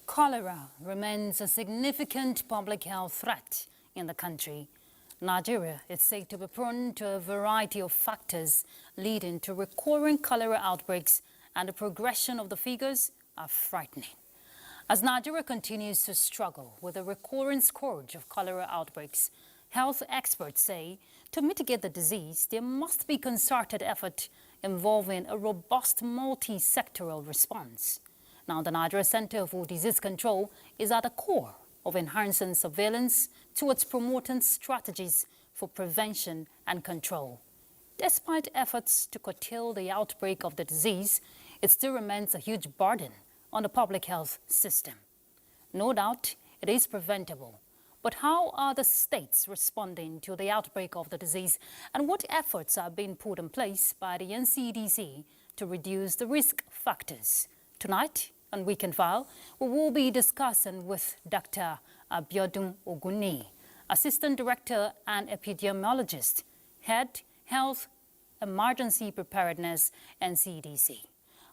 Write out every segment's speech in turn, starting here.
Cholera remains a significant public health threat in the country. Nigeria is said to be prone to a variety of factors leading to recurring cholera outbreaks, and the progression of the figures are frightening. As Nigeria continues to struggle with a recurring scourge of cholera outbreaks, health experts say to mitigate the disease, there must be concerted effort involving a robust multi-sectoral response. Now, the Nigeria Center for Disease Control is at the core of enhancing surveillance towards promoting strategies for prevention and control. Despite efforts to curtail the outbreak of the disease, it still remains a huge burden on the public health system. No doubt, it is preventable. But how are the states responding to the outbreak of the disease, and what efforts are being put in place by the NCDC to reduce the risk factors? Tonight, on Weekend File, we will be discussing with Dr. Adewunmi, Assistant Director and Epidemiologist, Head Health Emergency Preparedness, NCDC.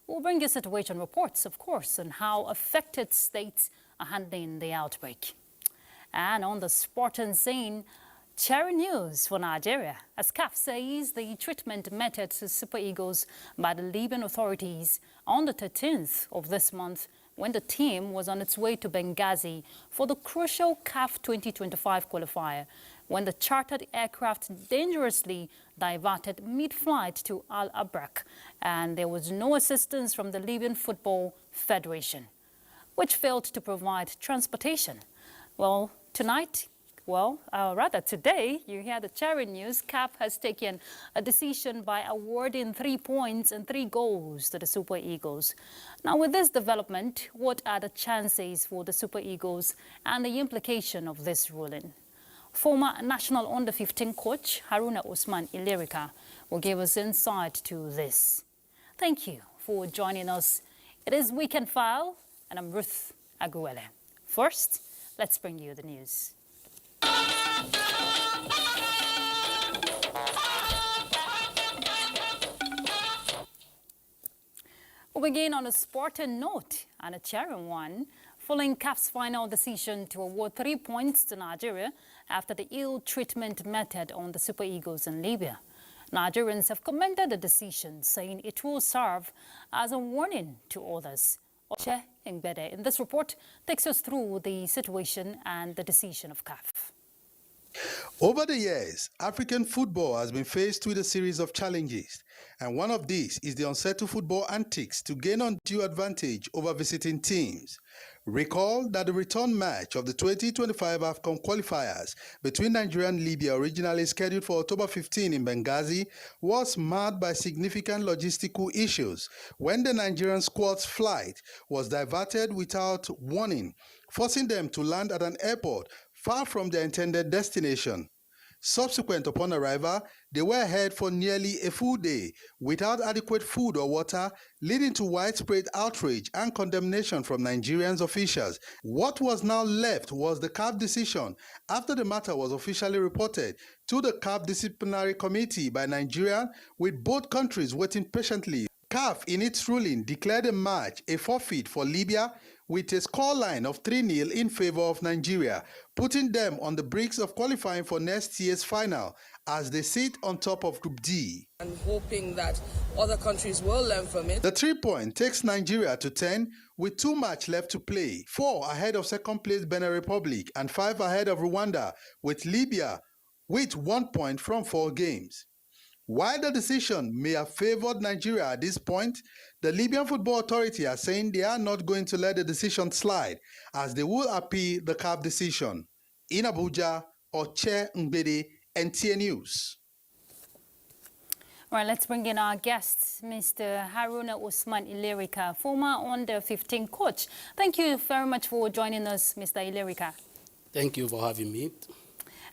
We'll bring you situation reports, of course, on how affected states are handling the outbreak. And on the sporting scene, cheering news for Nigeria, as CAF says the treatment method to Super Eagles by the Libyan authorities on the 13th of this month, when the team was on its way to Benghazi for the crucial CAF 2025 qualifier, when the chartered aircraft dangerously diverted mid-flight to Al-Abrak, and there was no assistance from the Libyan Football Federation, which failed to provide transportation. Well, today, you hear the cheering news. CAF has taken a decision by awarding 3 points and 3 goals to the Super Eagles. Now, with this development, what are the chances for the Super Eagles and the implication of this ruling? Former national under-15 coach Haruna Usman Ilirika will give us insight to this. Thank you for joining us. It is Weekend File, and I'm Ruth Aguele. First, let's bring you the news. We'll begin on a sporting note and a cheering one, following CAF's final decision to award 3 points to Nigeria after the ill-treatment method on the Super Eagles in Libya. Nigerians have commended the decision, saying it will serve as a warning to others. Oche Ngbede in this report takes us through the situation and the decision of CAF. Over the years, African football has been faced with a series of challenges, and one of these is the unsettled football antics to gain undue advantage over visiting teams. Recall that the return match of the 2025 AFCON qualifiers between Nigeria and Libya, originally scheduled for October 15 in Benghazi, was marred by significant logistical issues when the Nigerian squad's flight was diverted without warning, forcing them to land at an airport far from their intended destination. Subsequent upon arrival, they were ahead for nearly a full day without adequate food or water, leading to widespread outrage and condemnation from Nigerian officials. What was now left was the CAF decision after the matter was officially reported to the CAF Disciplinary Committee by Nigeria, with both countries waiting patiently. CAF, in its ruling, declared the match a forfeit for Libya with a scoreline of 3-0 in favor of Nigeria, putting them on the brink of qualifying for next year's final as they sit on top of Group D. And hoping that other countries will learn from it. The 3 point takes Nigeria to 10 with 2 matches left to play, 4 ahead of second place Benin Republic and 5 ahead of Rwanda, with Libya with 1 point from 4 games. While the decision may have favored Nigeria at this point, the Libyan Football Authority are saying they are not going to let the decision slide, as they will appeal the CAF decision. In Abuja, Oche Ngbede, NTA News. All right, let's bring in our guest, Mr. Haruna Usman Ilirika, former under-15 coach. Thank you very much for joining us, Mr. Ilirika. Thank you for having me.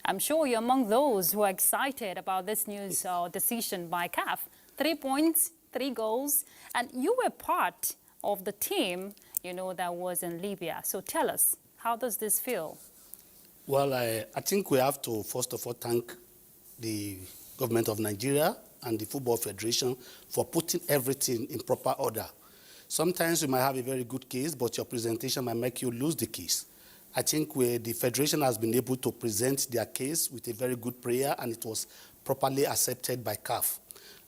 I'm sure you're among those who are excited about this news decision by CAF. 3 points, 3 goals, and you were part of the team, that was in Libya. So tell us, How does this feel? Well, I think we have to, first of all, thank the government of Nigeria and the Football Federation for putting everything in proper order. Sometimes you might have a very good case, but your presentation might make you lose the case. I think the Federation has been able to present their case with a very good prayer, and it was properly accepted by CAF.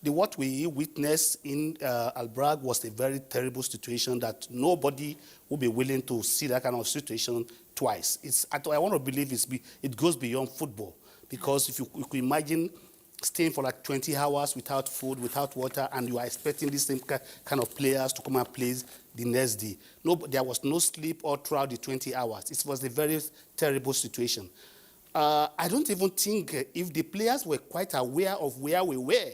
What we witnessed in Albrag was a very terrible situation that nobody would be willing to see that kind of situation twice. I want to believe it goes beyond football, because if you could imagine staying for like 20 hours without food, without water, and you are expecting these same kind of players to come and play the next day. No, there was no sleep all throughout the 20 hours. It was a very terrible situation. I don't even think if the players were quite aware of where we were,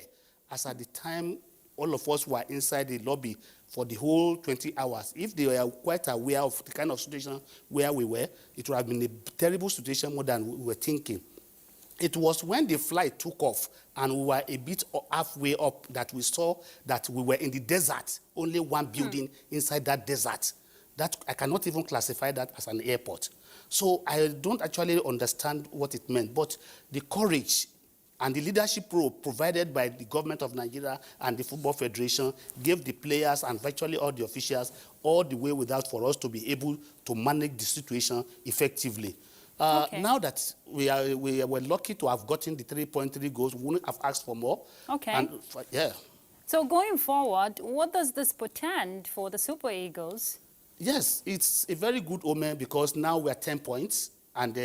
as at the time all of us were inside the lobby for the whole 20 hours. If they were quite aware of the kind of situation where we were, it would have been a terrible situation more than we were thinking. It was when the flight took off and we were a bit halfway up that we saw that we were in the desert, only one building inside that desert. That I cannot even classify that as an airport. So I don't actually understand what it meant, but the courage and the leadership role provided by the government of Nigeria and the Football Federation gave the players and virtually all the officials all the way without for us to be able to manage the situation effectively. Now that we were lucky to have gotten the 3.3 goals, we wouldn't have asked for more. Okay. And So going forward, what does this portend for the Super Eagles? Yes, it's a very good omen because now we are 10 points and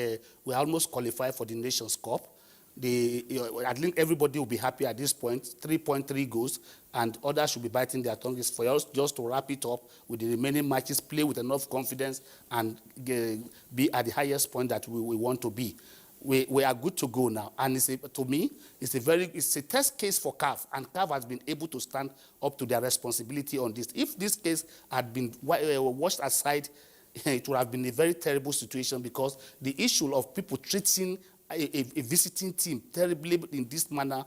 we almost qualify for the Nations Cup. I think everybody will be happy at this point, 3.3 goals, and others should be biting their tongues for us just to wrap it up with the remaining matches, play with enough confidence, and be at the highest point that we want to be. We are good to go now, and to me, it's a test case for CAF, and CAF has been able to stand up to their responsibility on this. If this case had been washed aside, it would have been a very terrible situation because the issue of people treating a visiting team terribly in this manner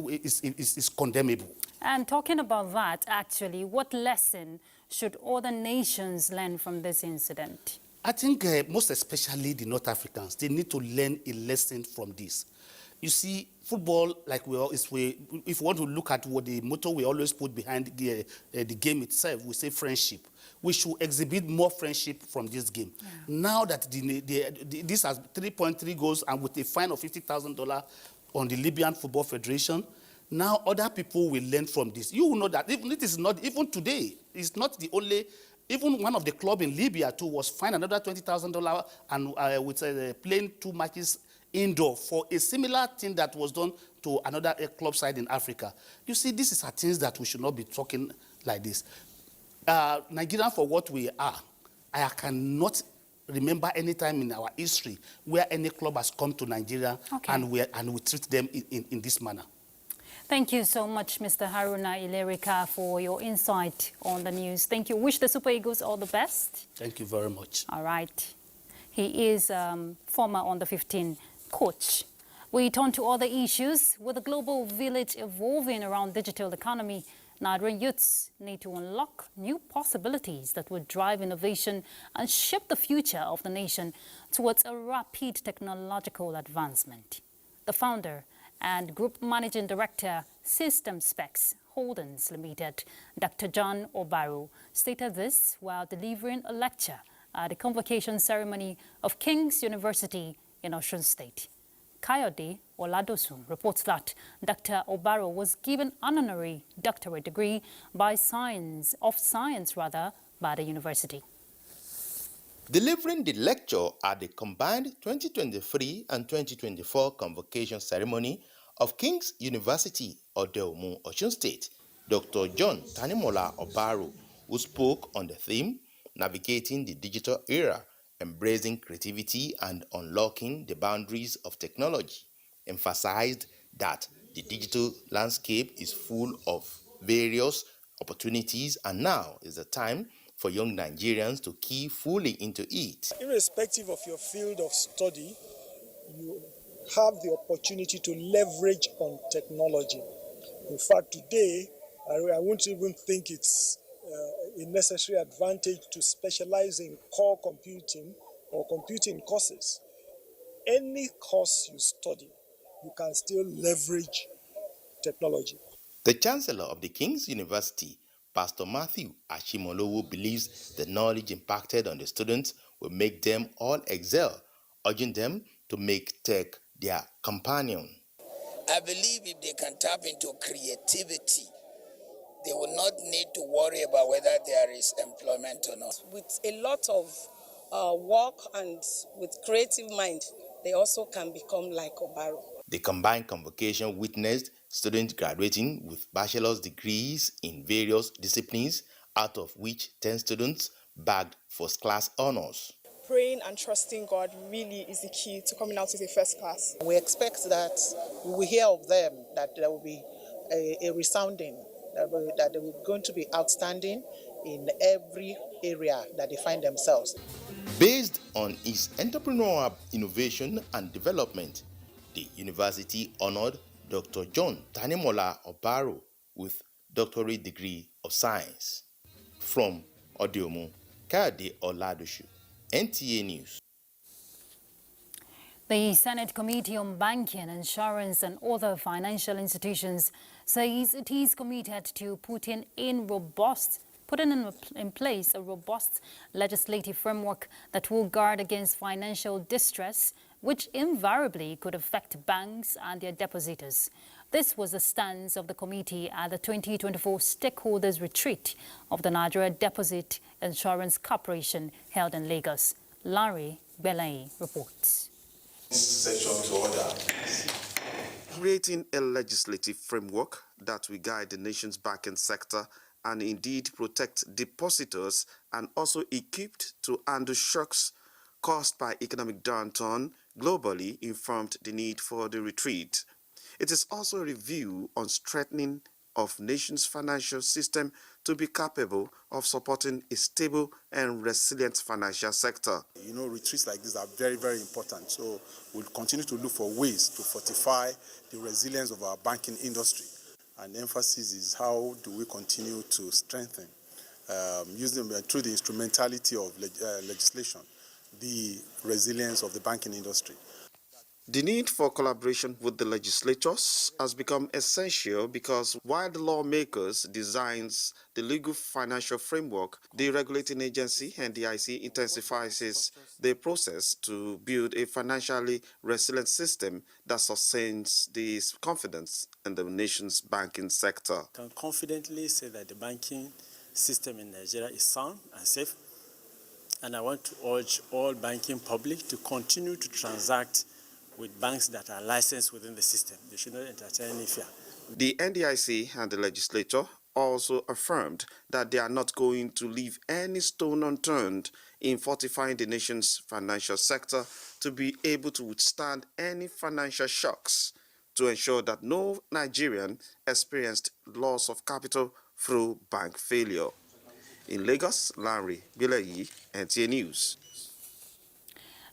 is condemnable. And talking about that, actually, what lesson should other nations learn from this incident? I think most especially the North Africans, they need to learn a lesson from this. You see, football, like if you want to look at what the motto we always put behind the game itself, we say friendship. We should exhibit more friendship from this game. Yeah. Now that this has 3.3 goals and with a fine of $50,000 on the Libyan Football Federation, now other people will learn from this. You will know that even today, it's not the only. Even one of the clubs in Libya too was fined another $20,000 and with playing 2 matches indoor for a similar thing that was done to another club side in Africa. You see, these are things that we should not be talking like this. Nigerian, for what we are, I cannot remember any time in our history where any club has come to Nigeria and we treat them in this manner. Thank you so much, Mr. Haruna Ilerika, for your insight on the news. Thank you. Wish the Super Eagles all the best. Thank you very much. All right. He is former under-15 coach. We turn to other issues. With the global village evolving around digital economy, Nigerian youths need to unlock new possibilities that would drive innovation and shape the future of the nation towards a rapid technological advancement. The founder and Group Managing Director, System Specs Holdings Limited, Dr. John Obaro, stated this while delivering a lecture at the convocation ceremony of King's University in Osun State. Kayode Oladosun reports that Dr. Obaro was given an honorary doctorate degree by science by the university. Delivering the lecture at the combined 2023 and 2024 convocation ceremony of King's University, Adewunmi, Osun State, Dr. John Tanimola Obaro, who spoke on the theme, Navigating the Digital Era, Embracing Creativity and Unlocking the Boundaries of Technology, emphasized that the digital landscape is full of various opportunities and now is the time for young Nigerians to key fully into it. Irrespective of your field of study, you have the opportunity to leverage on technology. In fact, today, I won't even think it's a necessary advantage to specialize in core computing or computing courses, any course you study, you can still leverage technology. The Chancellor of the King's University, Pastor Matthew Ashimolowo, believes the knowledge impacted on the students will make them all excel, urging them to make tech their companion. I believe if they can tap into creativity, they will not need to worry about whether there is employment or not. With a lot of work and with creative mind, they also can become like Obaro. The combined convocation witnessed students graduating with bachelor's degrees in various disciplines, out of which 10 students bagged first-class honors. Praying and trusting God really is the key to coming out with a first class. We expect that we will hear of them, that there will be a resounding, that they will going to be outstanding in every area that they find themselves. Based on its entrepreneurial innovation and development, the university honored Dr. John Tanimola Obaro with doctorate degree of science. From Adewunmi, Kayode Oladoshu, NTA News. The Senate Committee on Banking, Insurance and Other Financial Institutions says it is committed to putting in place a robust legislative framework that will guard against financial distress, which invariably could affect banks and their depositors. This was the stance of the committee at the 2024 Stakeholders Retreat of the Nigeria Deposit Insurance Corporation held in Lagos. Larry Belay reports. Creating a legislative framework that will guide the nation's banking sector and indeed protect depositors, and also equipped to handle shocks caused by economic downturn globally, informed the need for the retreat. It is also a review on strengthening of nation's financial system to be capable of supporting a stable and resilient financial sector. You know, retreats like this are very, very important. So we'll continue to look for ways to fortify the resilience of our banking industry. And the emphasis is how do we continue to strengthen, using through the instrumentality of legislation, the resilience of the banking industry. The need for collaboration with the legislatures has become essential because while the lawmakers designs the legal financial framework, the regulating agency NDIC intensifies the process to build a financially resilient system that sustains the confidence in the nation's banking sector. I can confidently say that the banking system in Nigeria is sound and safe, and I want to urge all banking public to continue to transact with banks that are licensed within the system. They should not entertain any fear. The NDIC and the legislature also affirmed that they are not going to leave any stone unturned in fortifying the nation's financial sector to be able to withstand any financial shocks, to ensure that no Nigerian experienced loss of capital through bank failure. In Lagos, Larry Belay, NTA News.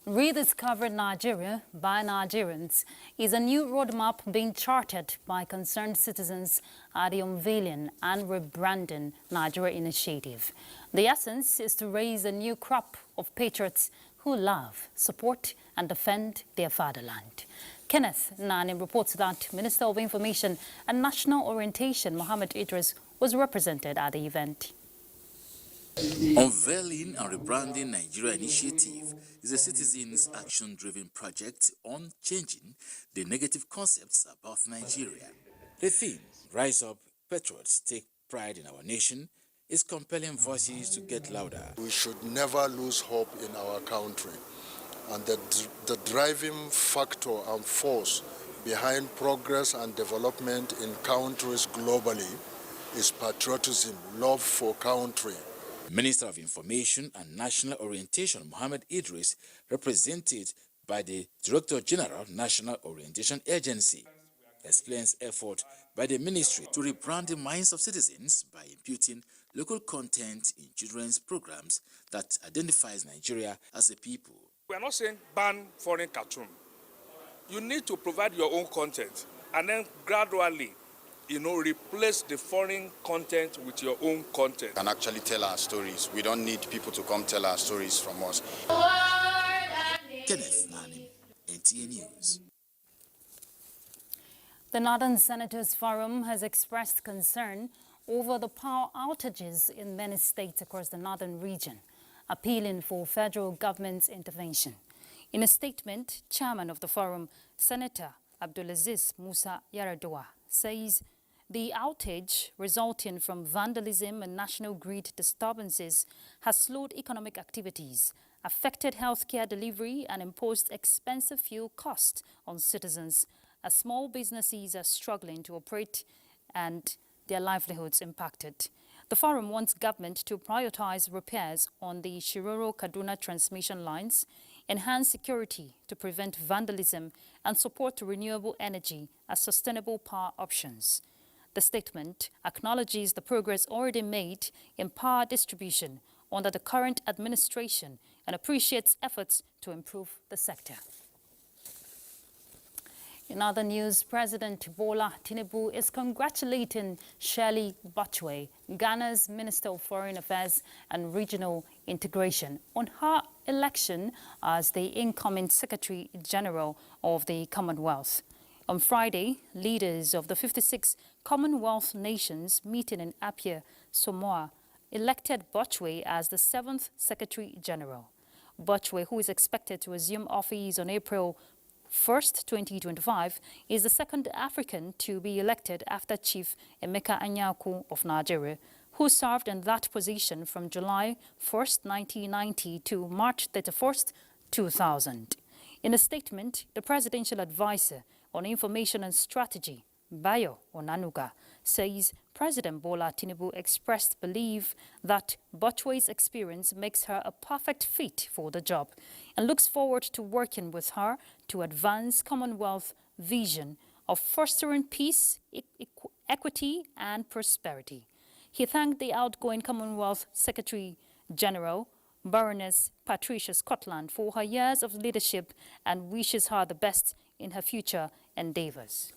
Rediscovered Nigeria by Nigerians is a new roadmap being charted by concerned citizens at the unveiling and rebranding Nigeria initiative. The essence is to raise a new crop of patriots who love, support and defend their fatherland. Kenneth Nani reports that Minister of Information and National Orientation Mohammed Idris was represented at the event. Unveiling and Rebranding Nigeria Initiative is a citizens' action-driven project on changing the negative concepts about Nigeria. The theme, Rise Up, Patriots Take Pride in Our Nation, is compelling voices to get louder. We should never lose hope in our country. And the driving factor and force behind progress and development in countries globally is patriotism, love for country. Minister of Information and National Orientation Mohammed Idris, represented by the Director General National Orientation Agency, explains effort by the ministry to rebrand the minds of citizens by imputing local content in children's programs that identifies Nigeria as a people. We are not saying ban foreign cartoon. You need to provide your own content and then gradually, replace the foreign content with your own content. And actually tell our stories. We don't need people to come tell our stories from us. NTA News. The Northern Senators Forum has expressed concern over the power outages in many states across the northern region, appealing for federal government's intervention. In a statement, Chairman of the Forum, Senator Abdulaziz Musa Yaradua, says the outage resulting from vandalism and national grid disturbances has slowed economic activities, affected healthcare delivery, and imposed expensive fuel costs on citizens, as small businesses are struggling to operate and their livelihoods impacted. The forum wants government to prioritize repairs on the Shiroro-Kaduna transmission lines, enhance security to prevent vandalism, and support renewable energy as sustainable power options. The statement acknowledges the progress already made in power distribution under the current administration and appreciates efforts to improve the sector. In other news, President Bola Tinubu is congratulating Shirley Boakye, Ghana's Minister of Foreign Affairs and Regional Integration, on her election as the incoming Secretary General of the Commonwealth. On Friday, leaders of the 56 Commonwealth nations meeting in Apia, Samoa, elected Boakye as the 7th Secretary General. Boakye, who is expected to assume office on April 1st, 2025, is the second African to be elected after Chief Emeka Anyaoku of Nigeria, who served in that position from July 1st, 1990 to March 31st, 2000. In a statement, the presidential advisor on information and strategy, Bayo Onanuga, says President Bola Tinubu expressed belief that Boakye's experience makes her a perfect fit for the job and looks forward to working with her to advance Commonwealth vision of fostering peace, equity, and prosperity. He thanked the outgoing Commonwealth Secretary General, Baroness Patricia Scotland, for her years of leadership and wishes her the best in her future endeavors.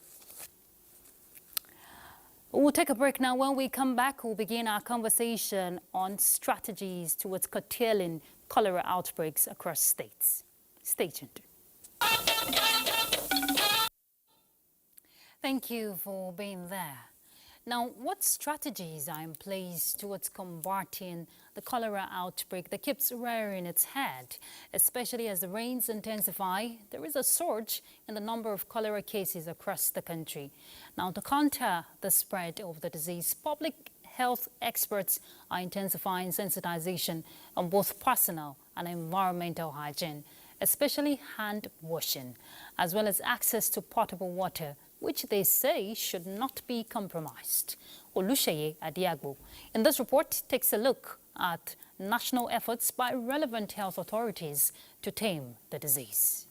We'll take a break now. When we come back, we'll begin our conversation on strategies towards curtailing cholera outbreaks across states. Stay tuned. Thank you for being there. Now, what strategies are in place towards combating the cholera outbreak that keeps rearing its head, especially as the rains intensify? There is a surge in the number of cholera cases across the country. Now, to counter the spread of the disease, public health experts are intensifying sensitization on both personal and environmental hygiene, especially hand washing, as well as access to potable water, which they say should not be compromised. Olusheye Adiagbo in this report takes a look at national efforts by relevant health authorities to tame the disease.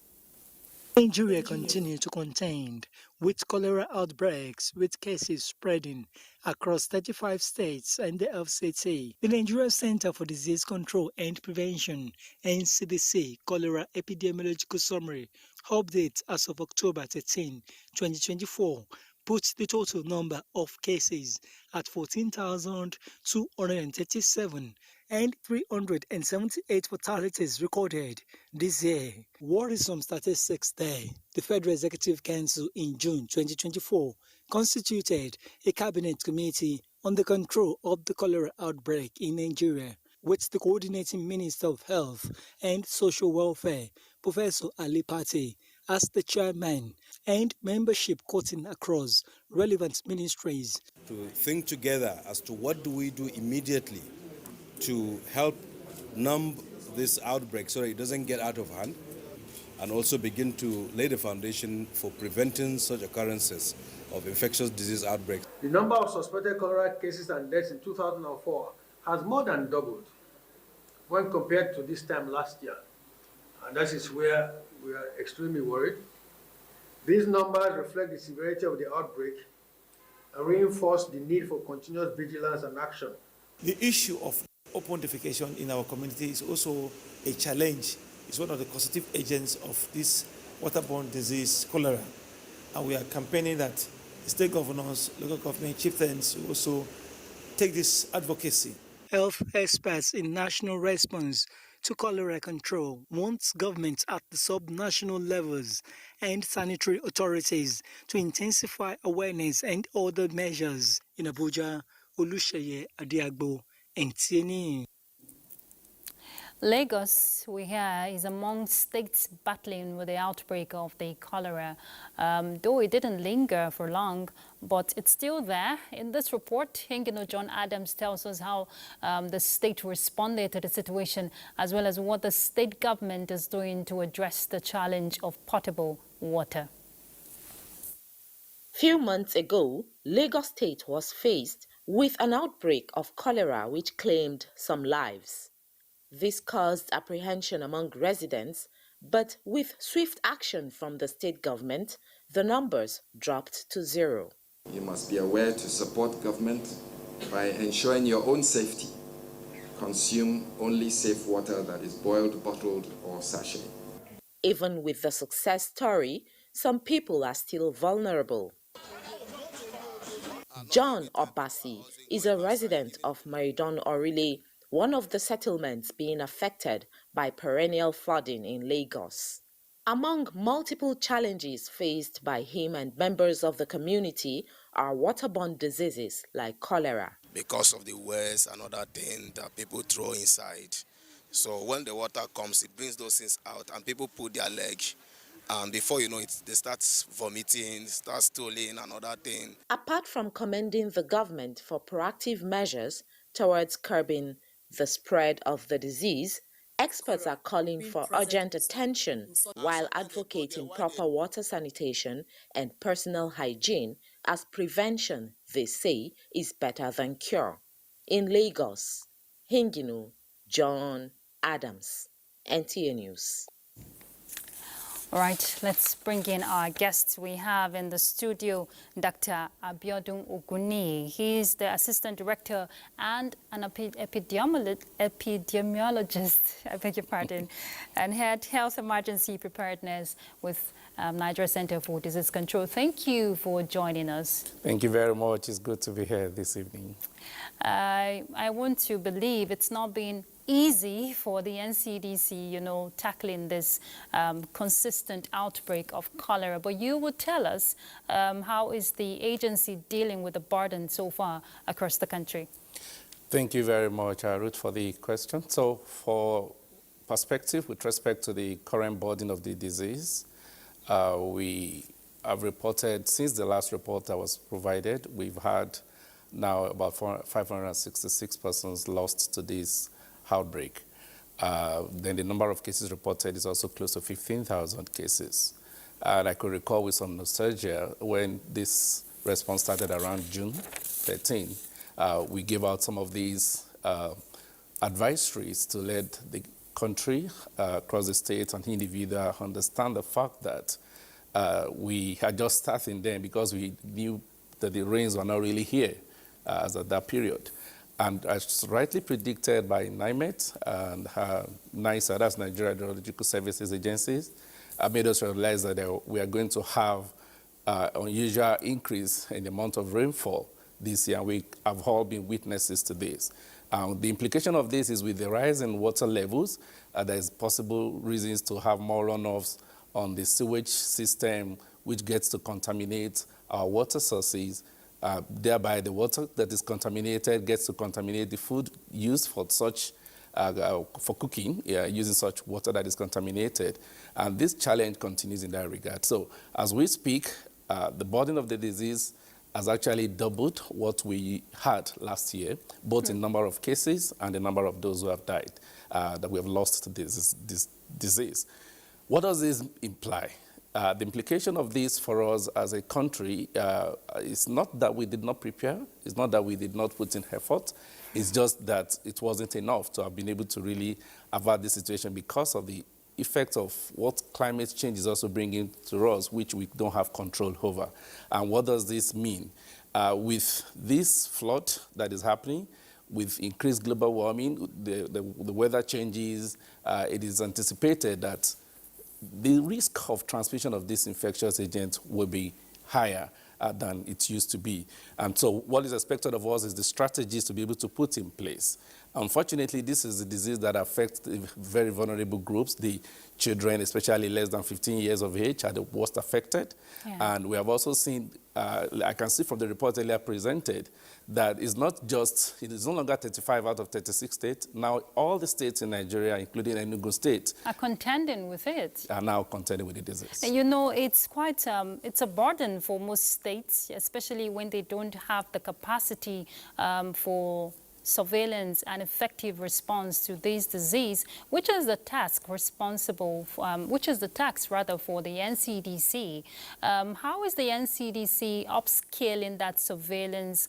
Nigeria continues to contend with cholera outbreaks, with cases spreading across 35 states and the FCT. The Nigerian Center for Disease Control and Prevention, NCDC, Cholera Epidemiological Summary, update as of October 13, 2024, puts the total number of cases at 14,237 and 378 fatalities recorded this year. Worrisome statistics there. The Federal Executive Council in June 2024 constituted a cabinet committee on the control of the cholera outbreak in Nigeria, with the coordinating Minister of Health and Social Welfare, Professor Ali Pate, as the chairman, and membership cutting across relevant ministries. To think together as to what do we do immediately to help numb this outbreak so that it doesn't get out of hand, and also begin to lay the foundation for preventing such occurrences of infectious disease outbreaks. The number of suspected cholera cases and deaths in 2004 has more than doubled when compared to this time last year. And that is where we are extremely worried. These numbers reflect the severity of the outbreak and reinforce the need for continuous vigilance and action. The issue of open defecation in our community is also a challenge. It's one of the causative agents of this waterborne disease, cholera. And we are campaigning that state governors, local government chieftains will also take this advocacy. Health experts in national response to cholera control wants governments at the sub-national levels and sanitary authorities to intensify awareness and other measures. In Abuja, Olusheye Adiagbo, NTA. Lagos, we hear, is among states battling with the outbreak of the cholera. Though it didn't linger for long, but it's still there. In this report, John Adams tells us how the state responded to the situation, as well as what the state government is doing to address the challenge of potable water. Few months ago, Lagos State was faced with an outbreak of cholera which claimed some lives. This caused apprehension among residents, but with swift action from the state government, the numbers dropped to zero. You must be aware to support government by ensuring your own safety. Consume only safe water that is boiled, bottled, or sachet. Even with the success story, some people are still vulnerable. John Obasi is a resident of Maridon Orile, one of the settlements being affected by perennial flooding in Lagos. Among multiple challenges faced by him and members of the community are waterborne diseases like cholera. Because of the waste and other things that people throw inside. So when the water comes, it brings those things out and people put their leg. And before you know it, they start vomiting, start stooling and other things. Apart from commending the government for proactive measures towards curbing the spread of the disease, experts are calling for urgent attention while advocating proper water sanitation and personal hygiene, as prevention, they say, is better than cure. In Lagos, John Adams, NTA News. All right, let's bring in our guests. We have in the studio Dr. Abiodun Oguni. He is the Assistant Director and an epidemiologist, I beg your pardon, and Head Health Emergency Preparedness with Nigeria Center for Disease Control. Thank you for joining us. Thank you very much. It's good to be here this evening. I want to believe it's not been easy for the NCDC, tackling this consistent outbreak of cholera. But you would tell us how is the agency dealing with the burden so far across the country? Thank you very much, Ruth, for the question. So for perspective with respect to the current burden of the disease, we have reported, since the last report that was provided, we've had now about 566 persons lost to this outbreak. Then the number of cases reported is also close to 15,000 cases. And I could recall with some nostalgia when this response started around June 13. We gave out some of these advisories to let the country across the state and individual understand the fact that we had just started then because we knew that the rains were not really here as at that period. And as rightly predicted by NIMET and NISA, that's Nigeria Hydrological Services Agencies, made us realize that we are going to have an unusual increase in the amount of rainfall this year. We have all been witnesses to this. The implication of this is with the rise in water levels, there is possible reasons to have more runoffs on the sewage system, which gets to contaminate our water sources. Thereby, the water that is contaminated gets to contaminate the food used for such, for cooking, using such water that is contaminated. And this challenge continues in that regard. So as we speak, the burden of the disease has actually doubled what we had last year, both in number of cases and the number of those who have died, that we have lost to this disease. What does this imply? The implication of this for us as a country is not that we did not prepare, it's not that we did not put in effort, it's just that it wasn't enough to have been able to really avert this situation because of the effect of what climate change is also bringing to us, which we don't have control over. And what does this mean? With this flood that is happening, with increased global warming, the weather changes, it is anticipated that the risk of transmission of this infectious agent will be higher than it used to be. And so what is expected of us is the strategies to be able to put in place Unfortunately, this is a disease that affects the very vulnerable groups. The children, especially less than 15 years of age, are the worst affected. Yeah. And we have also seen, I can see from the report earlier presented, that it's not just, it is no longer 35 out of 36 states. Now, all the states in Nigeria, including Enugu State, are contending with it. Are now contending with the disease. You know, it's quite, it's a burden for most states, especially when they don't have the capacity for surveillance and effective response to this disease, which is the task responsible, which is the task rather for the NCDC. How is the NCDC upscaling that surveillance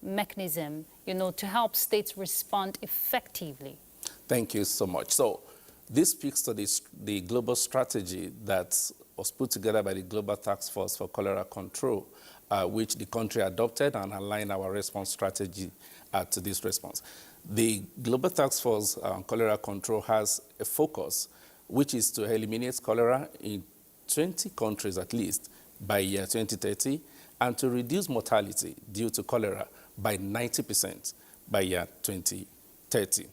mechanism, you know, to help states respond effectively? Thank you so much. So this speaks to the global strategy that was put together by the Global Task Force for Cholera Control, which the country adopted and aligned our response strategy to this response. The Global Task Force on Cholera Control has a focus, which is to eliminate cholera in 20 countries at least by year 2030, and to reduce mortality due to cholera by 90% by year 2030.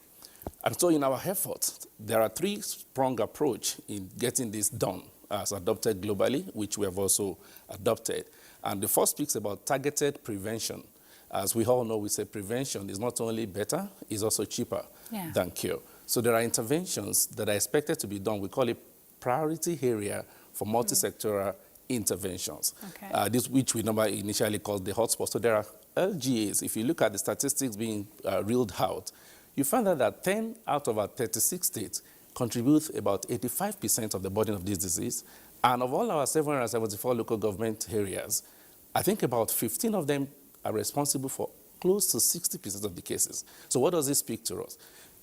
And so in our efforts, there are three-pronged approach in getting this done as adopted globally, which we have also adopted. And the first speaks about targeted prevention. As we all know, we say prevention is not only better, it's also cheaper than cure. So there are interventions that are expected to be done. We call it priority area for multi-sectoral interventions. Okay. This, which we initially called the hotspot. So there are LGAs. If you look at the statistics being reeled out, you find that 10 out of our 36 states contribute about 85% of the burden of this disease. And of all our 774 local government areas, I think about 15 of them are responsible for close to 60% of the cases. So what does this speak to us?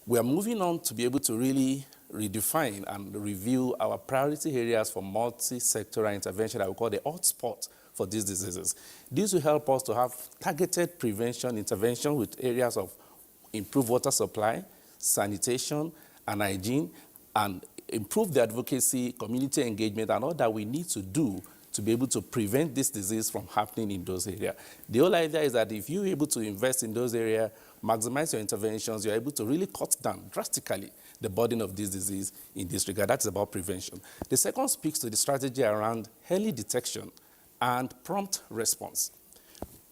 We are moving on to be able to really redefine and review our priority areas for multi-sectoral intervention that we call the hotspot for these diseases. This will help us to have targeted prevention intervention with areas of improved water supply, sanitation, and hygiene, and improve the advocacy, community engagement, and all that we need to do to be able to prevent this disease from happening in those areas. The whole idea is that if you're able to invest in those areas, maximize your interventions, you're able to really cut down drastically the burden of this disease in this regard. That's about prevention. The second speaks to the strategy around early detection and prompt response.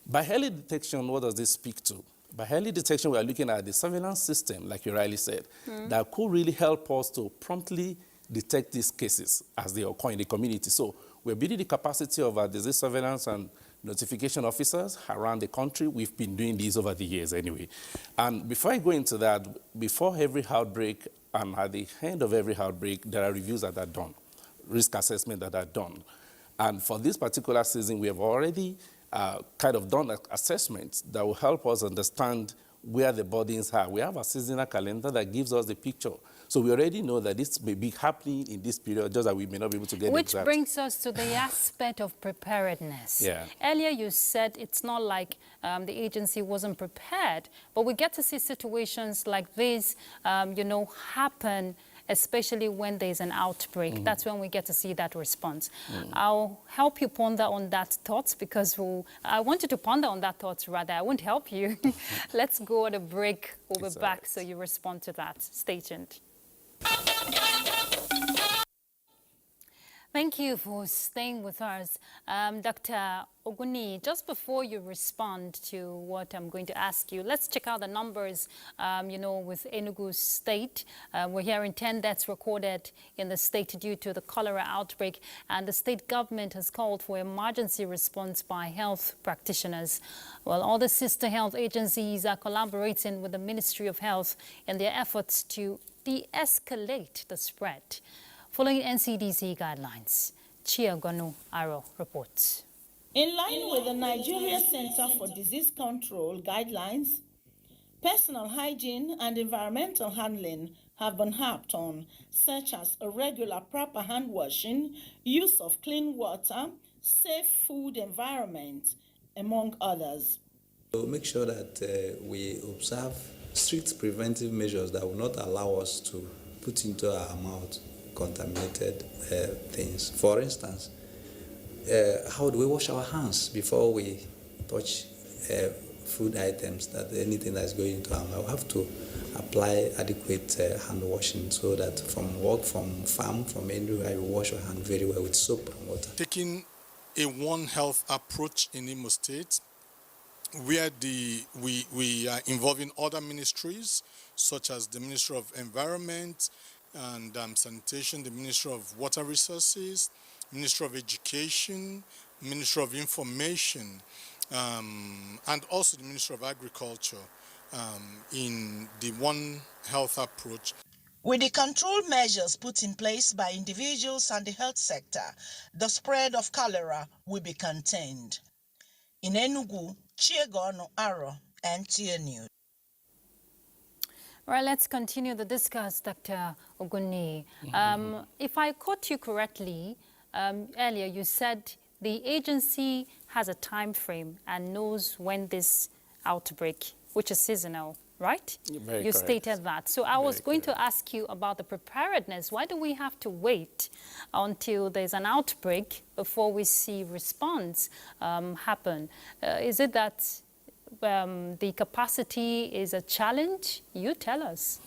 By early detection, what does this speak to? By early detection, we are looking at the surveillance system, like you rightly said, that could really help us to promptly detect these cases as they occur in the community. So we're building the capacity of our disease surveillance and notification officers around the country. We've been doing these over the years anyway. And before I go into that, before every outbreak and at the end of every outbreak, there are reviews that are done, risk assessment that are done. And for this particular season, we have already kind of done assessments that will help us understand where the burdens are. We have a seasonal calendar that gives us the picture. So we already know that this may be happening in this period, just that we may not be able to get Which brings us to the aspect of preparedness. Earlier you said it's not like the agency wasn't prepared, but we get to see situations like this, you know, happen, especially when there's an outbreak. That's when we get to see that response. I'll help you ponder on that thought, because I want you to ponder on that thought rather. I won't help you. Let's go on a break. We'll be back so you respond to that. Stay tuned. Thank you for staying with us. Dr. Oguni, just before you respond to what I'm going to ask you, let's check out the numbers, you know, with Enugu State. We're hearing 10 deaths recorded in the state due to the cholera outbreak, and the state government has called for emergency response by health practitioners. Well, all the sister health agencies are collaborating with the Ministry of Health in their efforts to de-escalate the spread. Following NCDC guidelines, Chiagonu Aro reports. In line with the Nigeria Center for Disease Control guidelines, personal hygiene and environmental handling have been harped on, such as a regular proper hand washing, use of clean water, safe food environment, among others. So make sure that we observe strict preventive measures that will not allow us to put into our mouth contaminated things. For instance, how do we wash our hands before we touch food items, that anything that's going into our mouth, we have to apply adequate hand washing, so that from work, from farm, from anywhere, you wash your hand very well with soap and water. Taking a One Health approach in Imo State, where we are involving other ministries, such as the Ministry of Environment and Sanitation, the Ministry of Water Resources, Ministry of Education, Ministry of Information, and also the Ministry of Agriculture in the One Health approach. With the control measures put in place by individuals and the health sector, the spread of cholera will be contained. In Enugu, Chiegono Aro, NTA News. All right, let's continue the discuss, Dr. Adewunmi. If I caught you correctly, earlier you said the agency has a time frame and knows when this outbreak, which is seasonal, right? Very you correct. stated that. So I was going to ask you about the preparedness. Why do we have to wait until there's an outbreak before we see response happen? Is it that the capacity is a challenge? You tell us.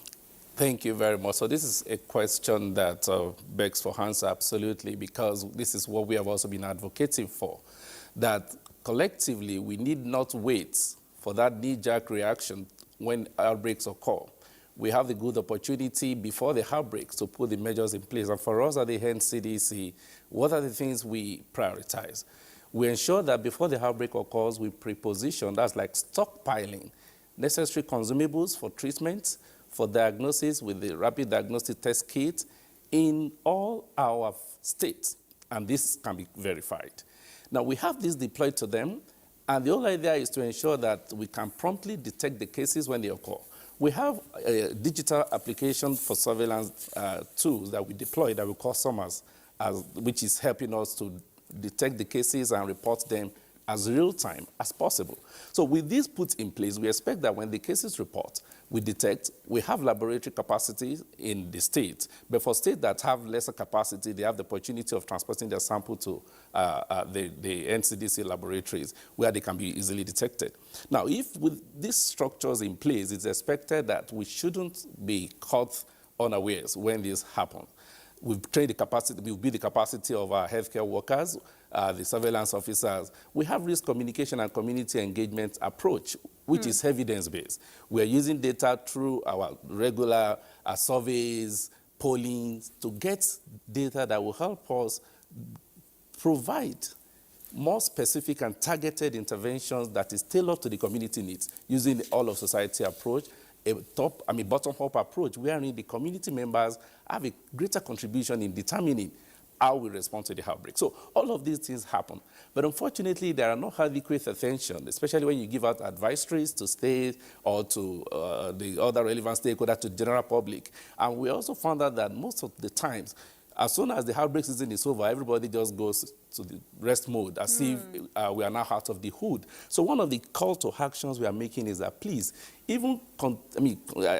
Thank you very much. So this is a question that begs for answer, absolutely, because this is what we have also been advocating for, that collectively we need not wait for that knee-jerk reaction when outbreaks occur. We have the good opportunity before the outbreaks to put the measures in place. And for us at the NCDC, what are the things we prioritize? We ensure that before the outbreak occurs, we preposition, that's like stockpiling, necessary consumables for treatment, for diagnosis with the rapid diagnostic test kit in all our states, and this can be verified. Now, we have this deployed to them, and the whole idea is to ensure that we can promptly detect the cases when they occur. We have a digital application for surveillance tools that we deploy that we call SUMMERS, which is helping us to detect the cases and report them as real-time as possible. So with this put in place, we expect that when the cases report, we detect, we have laboratory capacity in the state, but for states that have lesser capacity, they have the opportunity of transporting their sample to the NCDC laboratories where they can be easily detected. Now, if with these structures in place, it's expected that we shouldn't be caught unawares when this happens. We've trained the capacity, we'll build the capacity of our healthcare workers, the surveillance officers. We have risk communication and community engagement approach, which is evidence-based. We're using data through our regular surveys, polling, to get data that will help us provide more specific and targeted interventions that is tailored to the community needs, using the all-of-society approach, a bottom-up approach, wherein the community members have a greater contribution in determining how we respond to the outbreak. So all of these things happen. But unfortunately, there are not adequate attention, especially when you give out advisories to states or to the other relevant stakeholders, to the general public. And we also found out that most of the times, as soon as the outbreak season is over, everybody just goes to the rest mode, as if we are now out of the hood. So one of the call to actions we are making is that please, even,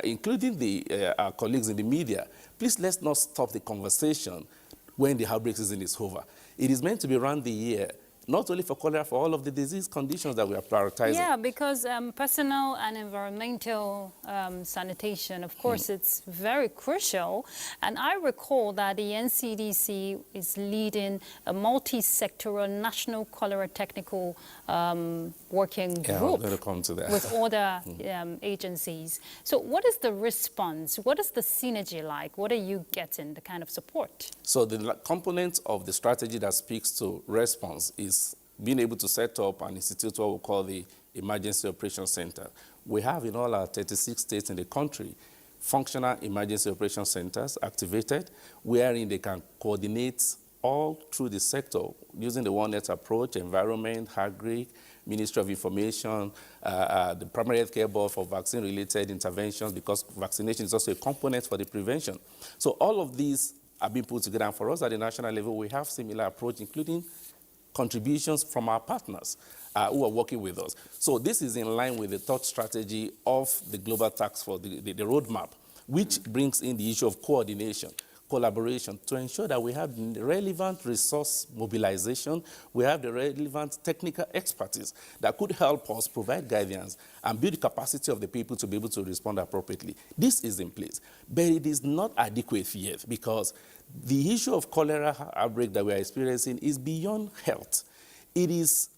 including our colleagues in the media, please let's not stop the conversation when the outbreak season is over. It is meant to be around the year, not only for cholera, for all of the disease conditions that we are prioritizing. Yeah, because personal and environmental sanitation, of course, it's very crucial. And I recall that the NCDC is leading a multi-sectoral national cholera technical working group come to that. with other agencies. So what is the response? What is the synergy like? What are you getting, the kind of support? So the component of the strategy that speaks to response is being able to set up and institute what we call the Emergency Operations Center. We have in all our 36 states in the country functional emergency operations centers activated, wherein they can coordinate all through the sector using the One Net approach, environment, agri, Ministry of Information, the Primary Healthcare Board for vaccine-related interventions, because vaccination is also a component for the prevention. So all of these are being put together. And for us at the national level, we have similar approach, including contributions from our partners who are working with us. So this is in line with the third strategy of the Global Task Force, the roadmap, which brings in the issue of coordination. collaboration to ensure that we have the relevant resource mobilization, we have the relevant technical expertise that could help us provide guidance and build the capacity of the people to be able to respond appropriately. This is in place, but it is not adequate yet because the issue of cholera outbreak that we are experiencing is beyond health. It is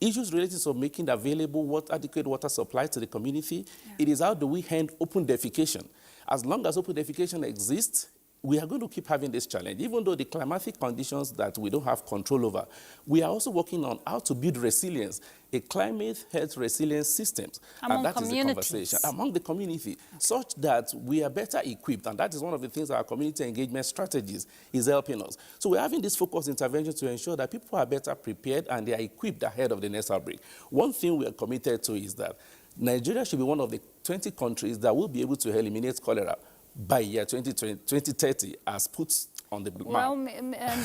issues related to making available adequate water supply to the community. Yeah. It is how do we end open defecation. As long as open defecation exists, we are going to keep having this challenge. Even though the climatic conditions that we don't have control over, we are also working on how to build resilience, a climate health resilience systems. Among and that communities. is the conversation among the community, such that we are better equipped. And that is one of the things our community engagement strategies is helping us. So we're having this focused intervention to ensure that people are better prepared and they are equipped ahead of the next outbreak. One thing we are committed to is that Nigeria should be one of the 20 countries that will be able to eliminate cholera by year 2030 as put on the map. Well,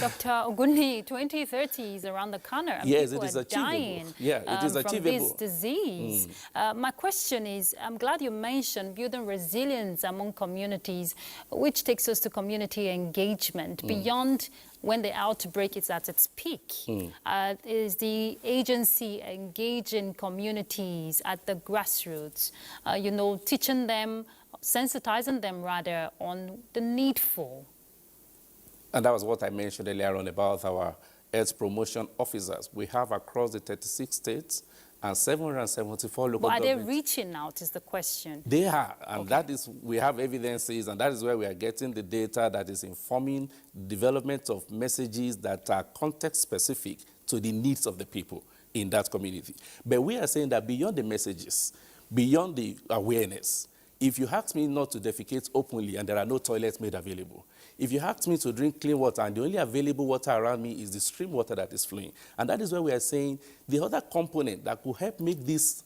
Dr. Adewunmi, 2030 is around the corner. And yes, people it is are achievable. dying Yeah, it is achievable. From this disease. My question is, I'm glad you mentioned building resilience among communities, which takes us to community engagement beyond when the outbreak is at its peak. Is the agency engaging communities at the grassroots, teaching them, sensitizing them rather on the needful? And that was what I mentioned earlier on about our health promotion officers. We have across the 36 states and 774 local governments. But are they reaching out is the question. They are, and that is, we have evidences, and that is where we are getting the data that is informing development of messages that are context-specific to the needs of the people in that community. But we are saying that beyond the messages, beyond the awareness, if you ask me not to defecate openly and there are no toilets made available, if you ask me to drink clean water and the only available water around me is the stream water that is flowing, and that is where we are saying the other component that could help make these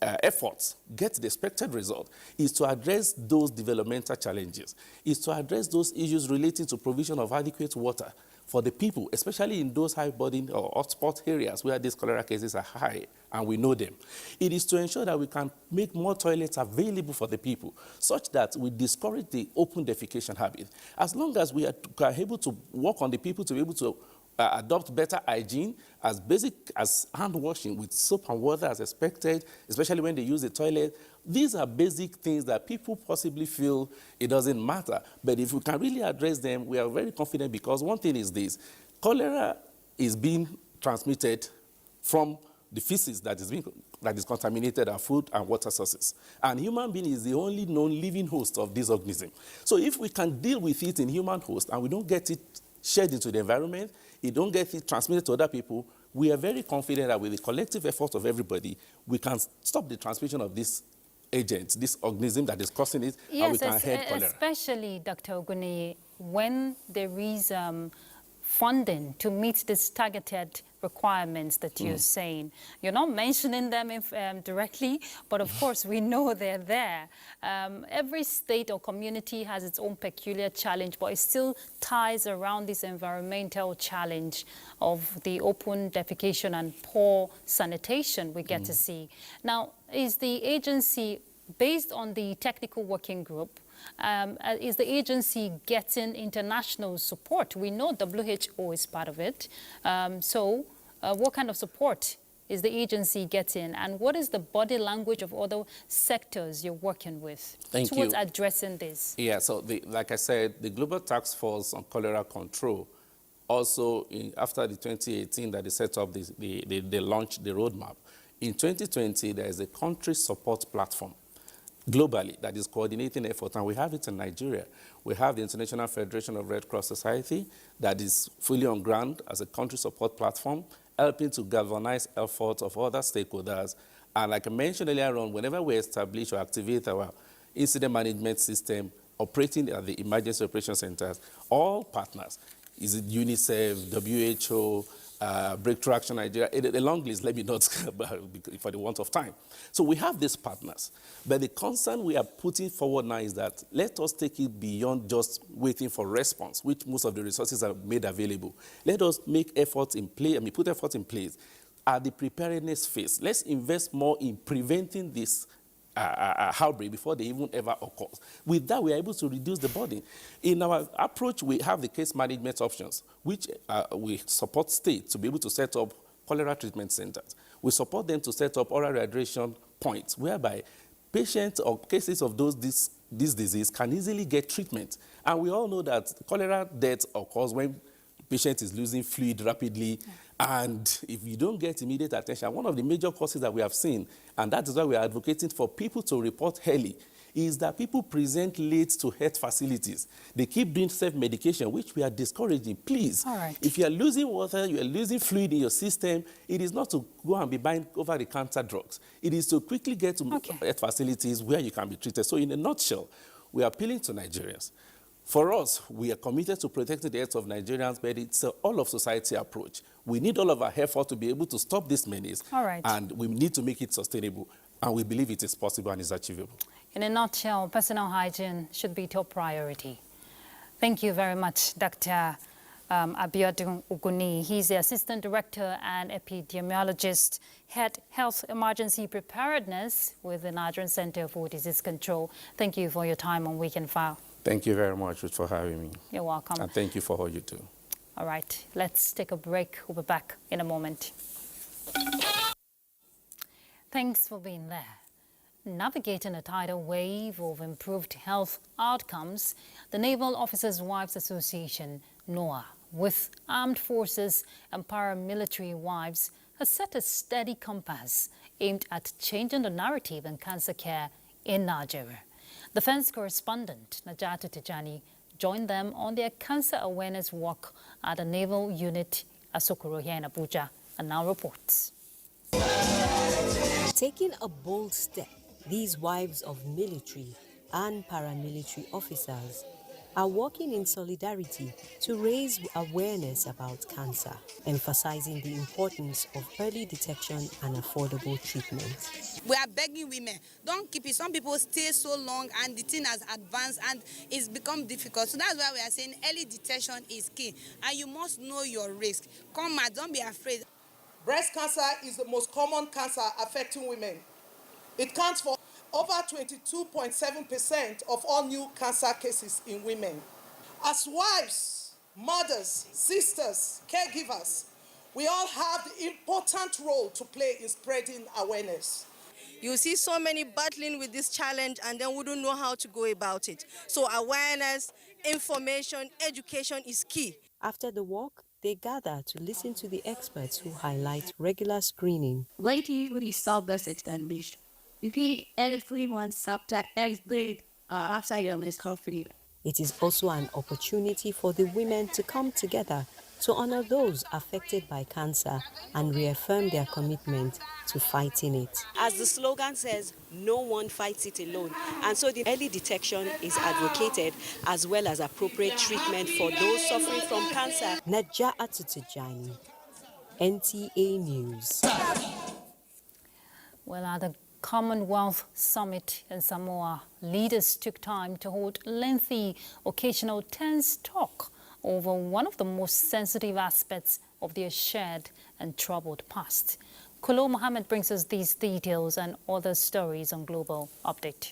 efforts get the expected result is to address those developmental challenges, is to address those issues relating to provision of adequate water for the people, especially in those high-burden or hotspot areas where these cholera cases are high, and we know them. It is to ensure that we can make more toilets available for the people, such that we discourage the open defecation habit. As long as we are able to work on the people to be able to adopt better hygiene, as basic as hand washing with soap and water as expected, especially when they use the toilet. These are basic things that people possibly feel it doesn't matter. But if we can really address them, we are very confident, because one thing is this: cholera is being transmitted from the feces that is contaminated our food and water sources. And human being is the only known living host of this organism. So if we can deal with it in human host and we don't get it shared into the environment, you don't get it transmitted to other people, we are very confident that with the collective effort of everybody, we can stop the transmission of this agent, this organism that is causing it, and we can head cholera. Especially, Dr. Adewunmi, when there is funding to meet these targeted requirements that you're saying. You're not mentioning them directly, but of course we know they're there. Every state or community has its own peculiar challenge, but it still ties around this environmental challenge of the open defecation and poor sanitation we get to see. Now, is the agency, based on the technical working group, is the agency getting international support? We know WHO is part of it. What kind of support is the agency getting? And what is the body language of other sectors you're working with towards addressing this? Yeah, so like I said, the Global Task Force on Cholera Control, also after the 2018 that they set up, they launched the roadmap. In 2020, there is a country support platform globally that is coordinating effort, and we have it in Nigeria. We have the International Federation of Red Cross Society that is fully on ground as a country support platform, helping to galvanize efforts of other stakeholders. And like I mentioned earlier on, whenever we establish or activate our incident management system operating at the emergency operation centers, all partners, is it UNICEF, WHO, Breakthrough Action Nigeria, a long list, let me not, for the want of time. So we have these partners. But the concern we are putting forward now is that let us take it beyond just waiting for response, which most of the resources are made available. Let us make efforts in place, put efforts in place at the preparedness phase. Let's invest more in preventing this outbreak before they even ever occur. With that, we are able to reduce the burden. In our approach, we have the case management options, which we support states to be able to set up cholera treatment centers. We support them to set up oral rehydration points, whereby patients or cases of this disease can easily get treatment. And we all know that cholera death occurs when the patient is losing fluid rapidly. And if you don't get immediate attention, one of the major causes that we have seen, and that is why we are advocating for people to report early, is that people present late to health facilities. They keep doing self-medication, which we are discouraging. Please, if you are losing water, you are losing fluid in your system, it is not to go and be buying over-the-counter drugs. It is to quickly get to health facilities where you can be treated. So in a nutshell, we are appealing to Nigerians. For us, we are committed to protecting the health of Nigerians, but it's an all-of-society approach. We need all of our effort to be able to stop this menace, and we need to make it sustainable, and we believe it is possible and is achievable. In a nutshell, personal hygiene should be top priority. Thank you very much, Dr. Adewunmi. He's the Assistant Director and Epidemiologist, Head Health Emergency Preparedness with the Nigerian Center for Disease Control. Thank you for your time on Weekend File. Thank you very much for having me. You're welcome. And thank you for all you do. All right, let's take a break. We'll be back in a moment. Thanks for being there. Navigating a tidal wave of improved health outcomes, the Naval Officers' Wives Association, NOAA, with armed forces and paramilitary wives, has set a steady compass aimed at changing the narrative in cancer care in Nigeria. Defense correspondent Najatu Tijani joined them on their cancer awareness walk at the Naval Unit Asokoro here in Abuja, and now reports. Taking a bold step, these wives of military and paramilitary officers are working in solidarity to raise awareness about cancer, emphasizing the importance of early detection and affordable treatment. We are begging women, don't keep it. Some people stay so long and the thing has advanced and it's become difficult. So that's why we are saying early detection is key and you must know your risk. Come out, don't be afraid. Breast cancer is the most common cancer affecting women. It counts for over 22.7% of all new cancer cases in women. As wives, mothers, sisters, caregivers, we all have the important role to play in spreading awareness. You see so many battling with this challenge and then wouldn't know how to go about it. So awareness, information, education is key. After the walk, they gather to listen to the experts who highlight regular screening. Lately, we saw this extension. If you every 3 months subject every after illness coffee. It is also an opportunity for the women to come together to honor those affected by cancer and reaffirm their commitment to fighting it. As the slogan says, no one fights it alone. And so the early detection is advocated as well as appropriate treatment for those suffering from cancer. Najatu Tijani, NTA News. Well, at the Commonwealth Summit in Samoa, leaders took time to hold lengthy, occasional tense talk over one of the most sensitive aspects of their shared and troubled past. Kolo Mohammed brings us these details and other stories on Global Update.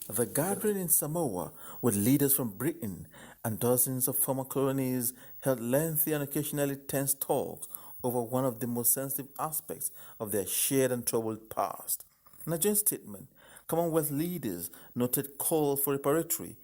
The gathering in Samoa, with leaders from Britain and dozens of former colonies, held lengthy and occasionally tense talks over one of the most sensitive aspects of their shared and troubled past. In a joint statement, Commonwealth leaders noted call for reparatory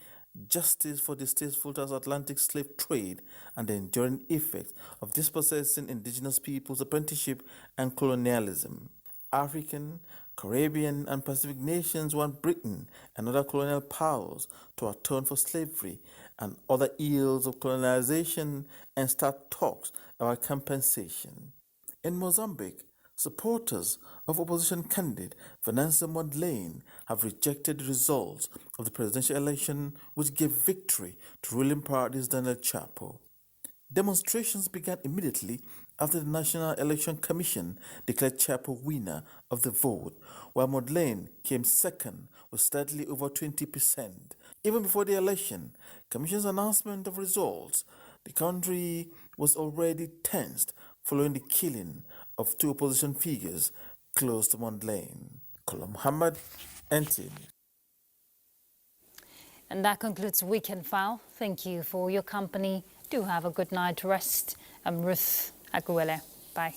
justice for distasteful transatlantic slave trade and the enduring effects of dispossessing indigenous peoples' apprenticeship and colonialism. African, Caribbean, and Pacific nations want Britain and other colonial powers to atone for slavery and other ills of colonization and start talks about compensation. In Mozambique, supporters of opposition candidate Vanessa Mondlane have rejected the results of the presidential election which gave victory to ruling party's Daniel Chapo. Demonstrations began immediately after the National Election Commission declared Chapo winner of the vote, while Mondlane came second with slightly over 20%. Even before the election, Commission's announcement of results, the country was already tensed following the killing of two opposition figures close to Mondlane. Kolo Muhammad, NTA News. And that concludes Weekend File. Thank you for your company. Do have a good night rest. I'm Ruth Aguele. Bye.